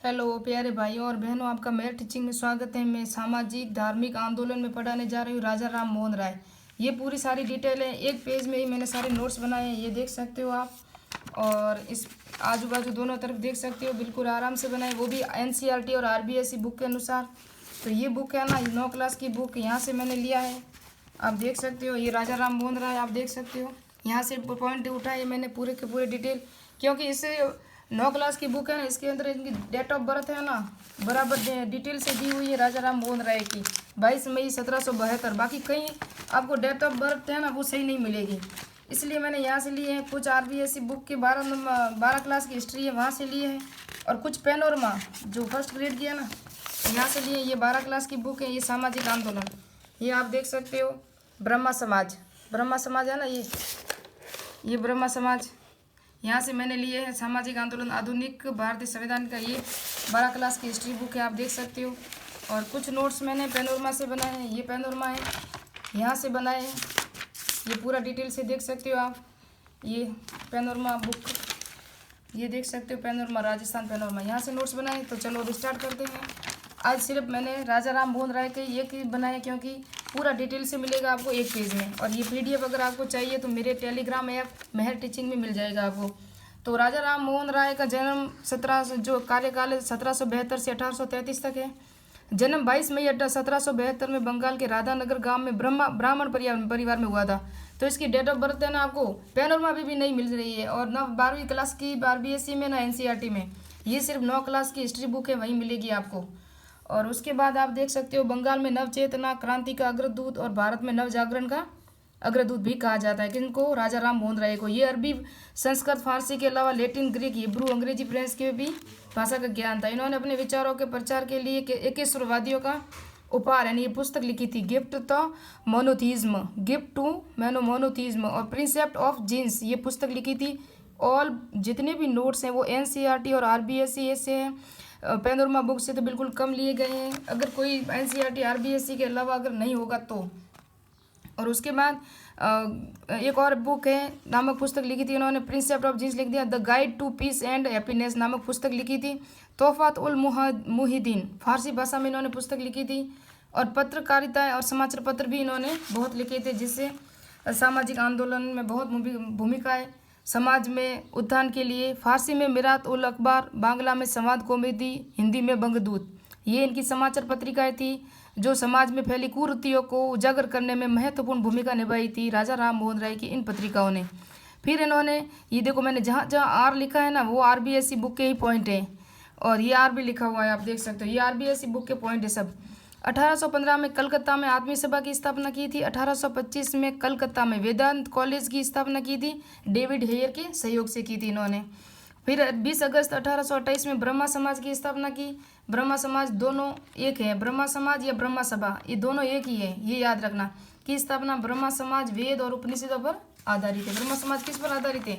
Hello प्यारे भाइयों और बहनों, आपका मेयर टीचिंग में स्वागत है। मैं सामाजिक धार्मिक आंदोलन में पढ़ाने जा रही हूँ राजा राम मोहन राय। ये पूरी सारी डिटेल है, एक पेज में ही मैंने सारे नोट्स बनाए हैं, ये देख सकते हो आप। और इस आजू बाजू दोनों तरफ देख सकते हो, बिल्कुल आराम से बनाए, वो भी एनसीईआरटी और आरबीएसई बुक के अनुसार। तो ये बुक है ना, 9 क्लास की बुक यहाँ से मैंने लिया है। आप देख सकते हो, ये राजा राम मोहन राय आप देख सकते हो। यहाँ से पॉइंट उठाए मैंने पूरे के पूरे डिटेल, क्योंकि इससे 9 क्लास की बुक है ना, इसके अंदर इनकी डेट ऑफ बर्थ है ना बराबर डिटेल से दी हुई है राजा राम मोहन राय की, 22 मई 1772। बाकी कहीं आपको डेट ऑफ बर्थ है ना वो सही नहीं मिलेगी, इसलिए मैंने यहाँ से लिए हैं। कुछ आरबीएसई बुक के 12 क्लास की हिस्ट्री है वहाँ से लिए हैं, और कुछ पेनोरमा जो फर्स्ट ग्रेड की है ना यहाँ से लिए। ये 12 क्लास की बुक है, ये सामाजिक आंदोलन, ये आप देख सकते हो। ब्रह्मा समाज, ब्रह्मा समाज है ना, ये ब्रह्मा समाज यहाँ से मैंने लिए हैं। सामाजिक आंदोलन आधुनिक भारतीय संविधान का, ये 12 क्लास की हिस्ट्री बुक है, आप देख सकते हो। और कुछ नोट्स मैंने पेनोरमा से बनाए हैं, ये पेनोरमा है यहाँ से बनाए हैं, ये पूरा डिटेल से देख सकते हो आप। ये पेनोरमा बुक, ये देख सकते हो, पेनोरमा राजस्थान पेनोरमा, यहाँ से नोट्स बनाए। तो चलो अब स्टार्ट करते हैं। आज सिर्फ मैंने राजा राम मोहन राय के एक ही बनाया, क्योंकि पूरा डिटेल से मिलेगा आपको एक पेज में। और ये पीडीएफ अगर आपको चाहिए तो मेरे टेलीग्राम ऐप मेहर टीचिंग में मिल जाएगा आपको। तो राजा राम मोहन राय का जन्म 17 जो कार्यकाल 1772 से 1833 तक है। जन्म 22 मई 1772 में बंगाल के राधानगर गांव में ब्राह्मण परिवार में हुआ था। तो इसकी डेट ऑफ बर्थ है ना आपको पैनोरमा भी नहीं मिल रही है, और ना 12वीं क्लास की आरबीएसई में ना एनसीईआरटी में। ये सिर्फ 9 क्लास की हिस्ट्री बुक है, वहीं मिलेगी आपको। और उसके बाद आप देख सकते हो, बंगाल में नवचेतना क्रांति का अग्रदूत और भारत में नवजागरण का अग्रदूत भी कहा जाता है किनको, राजा राम मोहन राय को। ये अरबी, संस्कृत, फारसी के अलावा लैटिन, ग्रीक, हिब्रू, अंग्रेजी, फ्रेंच के भी भाषा का ज्ञान था। इन्होंने अपने विचारों के प्रचार के लिए एकेश्वरवादियों का उपहार यानी ये पुस्तक लिखी थी, gift to monotheism, gift to monotheism और प्रिंसेप्ट ऑफ जीन्स, ये पुस्तक लिखी थी। ऑल जितने भी नोट्स हैं वो एनसीईआरटी और आरबीएसई से हैं, पेनोरमा बुक से तो बिल्कुल कम लिए गए हैं। अगर कोई एनसीईआरटी आरबीएसई के अलावा अगर नहीं होगा तो। और उसके बाद एक और बुक है, नामक पुस्तक लिखी थी इन्होंने, प्रिंसेप्ट ऑफ जीन्स लिख दिया। The guide to peace and happiness नामक पुस्तक लिखी थी। तोहफात उल मुहिदीन, फारसी भाषा में इन्होंने पुस्तक लिखी थी। और पत्रकारिता और समाचार पत्र भी इन्होंने बहुत लिखे थे, जिससे सामाजिक आंदोलन में बहुत भूमिका है। समाज में उत्थान के लिए फारसी में मिरात उल अखबार, बांग्ला में संवाद कॉमेडी, हिंदी में बंगदूत, ये इनकी समाचार पत्रिकाएं थी जो समाज में फैली कुरीतियों को उजागर करने में महत्वपूर्ण भूमिका निभाई थी राजा राम मोहन राय की इन पत्रिकाओं ने। फिर इन्होंने, ये देखो मैंने जहाँ जहाँ आर लिखा है ना वो आरबीएसई बुक के ही पॉइंट है, और ये आर भी लिखा हुआ है, आप देख सकते हो, ये आरबीएसई बुक के पॉइंट है सब। 1815 में कलकत्ता में आदमी सभा की स्थापना की थी। 1825 में कलकत्ता में वेदांत कॉलेज की स्थापना की थी, डेविड हेयर के सहयोग से की थी इन्होंने। फिर 20 अगस्त 1828 में ब्रह्मा समाज की स्थापना की। ब्रह्मा समाज दोनों एक है, ब्रह्मा समाज या ब्रह्मा सभा ये दोनों एक ही है, ये याद रखना। की स्थापना ब्रह्मा समाज वेद और उपनिषदों पर आधारित है। ब्रह्मा समाज किस पर आधारित है?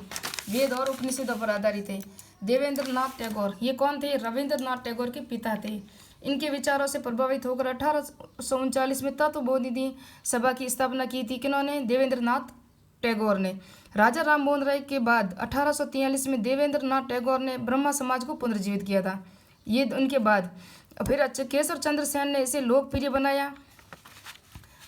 वेद और उपनिषदों पर आधारित है। देवेंद्र नाथ टैगोर, ये कौन थे? रविंद्रनाथ टैगोर के पिता थे। इनके विचारों से प्रभावित होकर 1839 में तत्वबोधिनी सभा की स्थापना की थी। किन्होंने? देवेंद्र नाथ टैगोर ने। राजा राम मोहन राय के बाद 1843 में देवेंद्र नाथ टैगोर ने ब्रह्मा समाज को पुनर्जीवित किया था। ये उनके बाद फिर केशव चंद्र सेन ने इसे लोकप्रिय बनाया।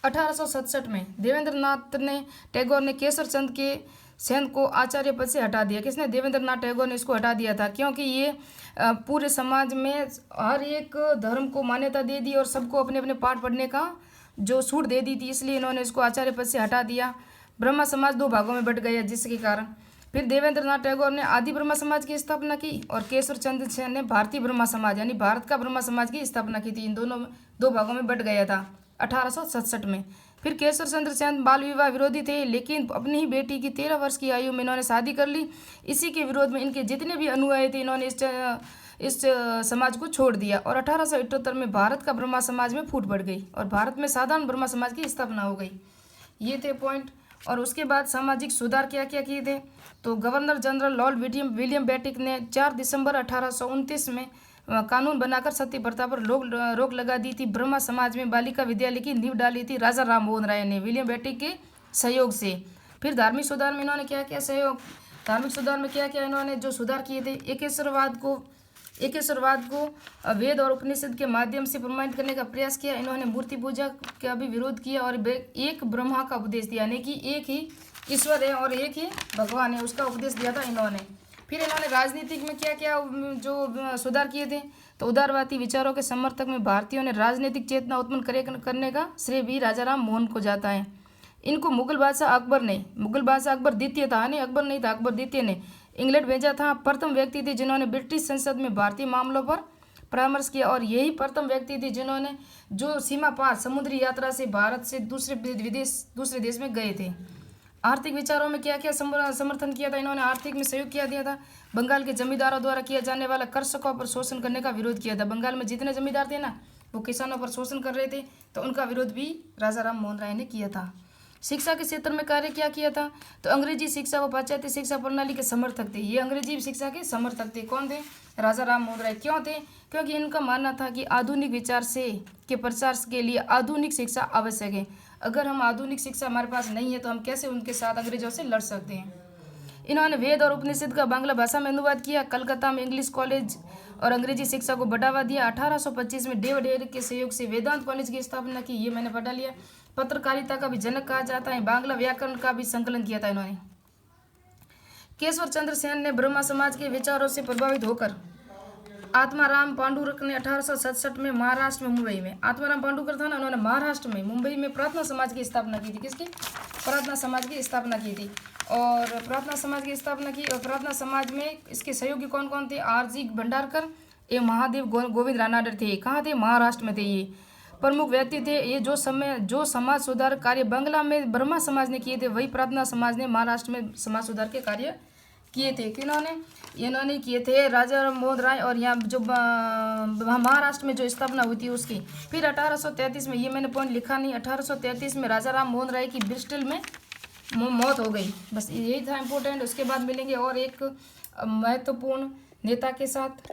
1867 में देवेंद्र नाथ ने टैगोर ने केशव चंद्र के सेन को आचार्य पद से हटा दिया। किसने? देवेंद्र नाथ टैगोर ने इसको हटा दिया था, क्योंकि ये पूरे समाज में हर एक धर्म को मान्यता दे दी और सबको अपने अपने पाठ पढ़ने का जो छूट दे दी थी, इसलिए इन्होंने इसको आचार्य पद से हटा दिया। ब्रह्मा समाज 2 भागों में बट गया, जिसके कारण फिर देवेंद्र नाथ टैगोर ने आदि ब्रह्मा समाज की स्थापना की, और केशव चंद्र सेन ने भारतीय ब्रह्मा समाज यानी भारत का ब्रह्मा समाज की स्थापना की थी। इन दोनों 2 भागों में बट गया था 1867 में। फिर केशव चंद्र सेन बाल विवाह विरोधी थे, लेकिन अपनी ही बेटी की 13 वर्ष की आयु में इन्होंने शादी कर ली। इसी के विरोध में इनके जितने भी अनुयायी थे, इन्होंने इस समाज को छोड़ दिया, और 1878 में भारत का ब्रह्मा समाज में फूट पड़ गई और भारत में साधारण ब्रह्मा समाज की स्थापना हो गई। ये थे पॉइंट। और उसके बाद सामाजिक सुधार क्या क्या किए थे? तो गवर्नर जनरल लॉर्ड विलियम बेटिक ने 4 दिसंबर 1829 में कानून बनाकर सती प्रथा पर रोक लगा दी थी। ब्रह्मा समाज में बालिका विद्यालय की नींव डाली थी राजा राम मोहन राय ने, विलियम बेटिक के सहयोग से। फिर धार्मिक सुधार में इन्होंने क्या क्या सहयोग, धार्मिक सुधार में क्या क्या इन्होंने जो सुधार किए थे? एकेश्वरवाद को एकेश्वरवाद को वेद और उपनिषद के माध्यम से प्रमाणित करने का प्रयास किया। इन्होंने मूर्ति पूजा का भी विरोध किया और एक ब्रह्मा का उपदेश दिया, यानी कि एक ही ईश्वर है और एक ही भगवान है, उसका उपदेश दिया था इन्होंने। फिर इन्होंने राजनीतिक में क्या क्या जो सुधार किए थे, तो उदारवादी विचारों के समर्थक में भारतीयों ने राजनीतिक चेतना उत्पन्न करने का श्रेय भी राजा राम मोहन को जाता है। इनको मुगल बादशाह अकबर द्वितीय था, नहीं अकबर नहीं था, अकबर द्वितीय ने इंग्लैंड भेजा था। प्रथम व्यक्ति थे जिन्होंने ब्रिटिश संसद में भारतीय मामलों पर परामर्श किया और यही प्रथम व्यक्ति थे जिन्होंने जो सीमा पार समुद्री यात्रा से भारत से दूसरे देश में गए थे। आर्थिक विचारों में क्या क्या समर्थन किया था इन्होंने, आर्थिक में सहयोग किया दिया था। बंगाल के जमींदारों द्वारा किया जाने वाला कृषकों पर शोषण करने का विरोध किया था। बंगाल में जितने जमींदार थे ना, वो किसानों पर शोषण कर रहे थे, तो उनका विरोध भी राजा राम मोहन राय ने किया था। शिक्षा के क्षेत्र में कार्य क्या किया था, तो अंग्रेजी शिक्षा व पाश्चात्य शिक्षा प्रणाली के समर्थक थे। ये अंग्रेजी शिक्षा के समर्थक थे। कौन थे? राजा राम मोहन राय। क्यों थे? क्योंकि इनका मानना था कि आधुनिक विचार के प्रसार के लिए आधुनिक शिक्षा आवश्यक है। अगर हम आधुनिक शिक्षा हमारे पास नहीं है तो हम कैसे उनके साथ अंग्रेजों से लड़ सकते हैं। इन्होंने वेद और उपनिषद का बांग्ला भाषा में अनुवाद किया। कलकत्ता में इंग्लिश कॉलेज और अंग्रेजी शिक्षा को बढ़ावा दिया। 1825 में डेविड हेयर के सहयोग से वेदांत कॉलेज की स्थापना की, ये मैंने पढ़ा लिया। पत्रकारिता का भी जनक कहा जाता है। बांग्ला व्याकरण का भी संकलन किया था इन्होंने। केशव चंद्र सेन ने ब्रह्मा समाज के विचारों से प्रभावित होकर आत्माराम पांडुरंग ने 1867 में महाराष्ट्र में मुंबई में, आत्माराम पांडुरंग था ना, उन्होंने महाराष्ट्र में मुंबई में प्रार्थना समाज की स्थापना की थी। किसकी? प्रार्थना समाज की स्थापना की थी। और प्रार्थना समाज की स्थापना की। और प्रार्थना समाज में इसके सहयोगी कौन कौन थे? आरजी भंडारकर एवं महादेव गोविंद रानाडे थे। कहाँ थे? महाराष्ट्र में थे। ये प्रमुख व्यक्ति थे। ये जो समाज सुधार कार्य बांग्ला में ब्रह्मा समाज ने किए थे, वही प्रार्थना समाज ने महाराष्ट्र में समाज सुधार के कार्य किए थे। किन्होंने? इन्होंने किए थे राजा राम मोहन राय। और यहाँ जो महाराष्ट्र में जो स्थापना हुई थी उसकी। फिर 1833 में, ये मैंने पॉइंट लिखा नहीं, 1833 में राजा राम मोहन राय की ब्रिस्टल में मौत हो गई। बस यही था इम्पोर्टेंट। उसके बाद मिलेंगे और एक महत्वपूर्ण नेता के साथ।